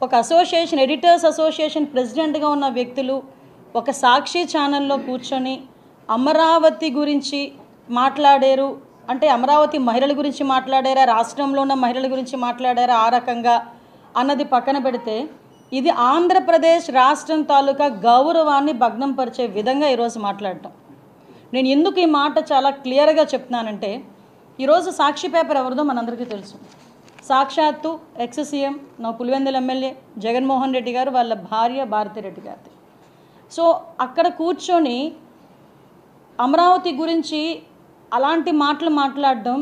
ఒక association editors association ప్రెసిడెంట్గా ఉన్న వ్యక్తులు ఒక సాక్షి ఛానల్లో కూర్చొని అమరావతి గురించి మాట్లాడారు అంటే అమరావతి మహిళల గురించి మాట్లాడారా, రాష్ట్రంలో ఉన్న మహిళల గురించి మాట్లాడారా ఆ రకంగా అన్నది పక్కన పెడితే ఇది ఆంధ్రప్రదేశ్ రాష్ట్రం తాలూకా గౌరవాన్ని భగ్నం పరిచే విధంగా ఈరోజు మాట్లాడటం. నేను ఎందుకు ఈ మాట చాలా క్లియర్గా చెప్తున్నానంటే ఈరోజు సాక్షి పేపర్ ఎవరిదో మనందరికీ తెలుసు. సాక్షాత్తు ఎక్స్ సీఎం నా పులివెందుల ఎమ్మెల్యే జగన్మోహన్ రెడ్డి గారు వాళ్ళ భార్య భారతిరెడ్డి గారిది. సో అక్కడ కూర్చొని అమరావతి గురించి అలాంటి మాటలు మాట్లాడడం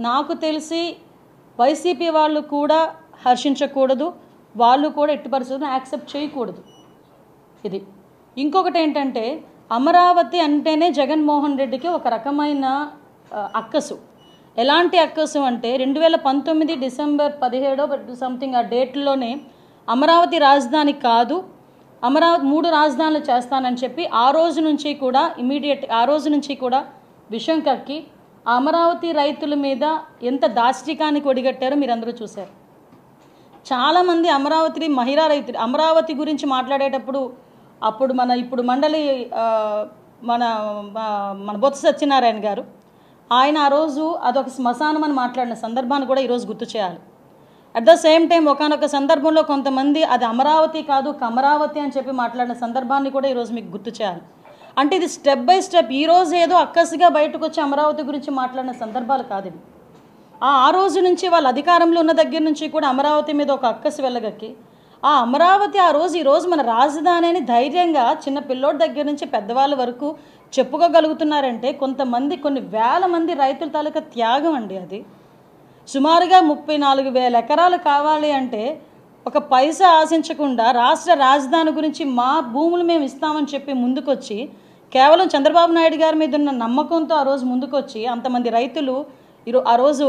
నాకు తెలిసి వైసీపీ వాళ్ళు కూడా హర్షించకూడదు, వాళ్ళు కూడా ఎట్టి పరిస్థితులను యాక్సెప్ట్ చేయకూడదు. ఇది ఇంకొకటి ఏంటంటే అమరావతి అంటేనే జగన్మోహన్ రెడ్డికి ఒక రకమైన అక్కసు. ఎలాంటి అక్కసు అంటే 2019 డిసెంబర్ 17 సంథింగ్ ఆ డేట్లోనే అమరావతి రాజధాని కాదు, అమరావతి 3 రాజధానులు చేస్తానని చెప్పి ఆ రోజు నుంచి కూడా విషయం కక్కి అమరావతి రైతుల మీద ఎంత దాష్టికానికి ఒడిగట్టారో మీరు అందరూ చూశారు. చాలామంది అమరావతి మహిళా రైతులు అమరావతి గురించి మాట్లాడేటప్పుడు ఇప్పుడు మండలి మన బొత్స సత్యనారాయణ గారు ఆయన ఆ రోజు అదొక శ్మశానం అని మాట్లాడిన సందర్భాన్ని కూడా ఈరోజు గుర్తు చేయాలి. అట్ ద సేమ్ టైం ఒకానొక సందర్భంలో కొంతమంది అది అమరావతి కాదు కమరావతి అని చెప్పి మాట్లాడిన సందర్భాన్ని కూడా ఈరోజు మీకు గుర్తు చేయాలి. అంటే ఇది స్టెప్ బై స్టెప్ ఈరోజు ఏదో అక్కసిగా బయటకు వచ్చి అమరావతి గురించి మాట్లాడిన సందర్భాలు కాదు ఇవి. ఆ రోజు నుంచి వాళ్ళ అధికారంలో ఉన్న దగ్గర నుంచి కూడా అమరావతి మీద ఒక అక్కసి వెళ్ళగక్కి ఆ అమరావతి ఈరోజు మన రాజధాని అని ధైర్యంగా చిన్న పిల్లోడి దగ్గర నుంచి పెద్దవాళ్ళ వరకు చెప్పుకోగలుగుతున్నారంటే కొన్ని వేల మంది రైతుల తాలూకా త్యాగం అండి. అది సుమారుగా 34,000 ఎకరాలు కావాలి అంటే ఒక పైసా ఆశించకుండా రాష్ట్ర రాజధాని గురించి మా భూములు మేము ఇస్తామని చెప్పి ముందుకొచ్చి కేవలం చంద్రబాబు నాయుడు గారి మీద ఉన్న నమ్మకంతో ఆ రోజు ముందుకొచ్చి అంతమంది రైతులు ఆ రోజు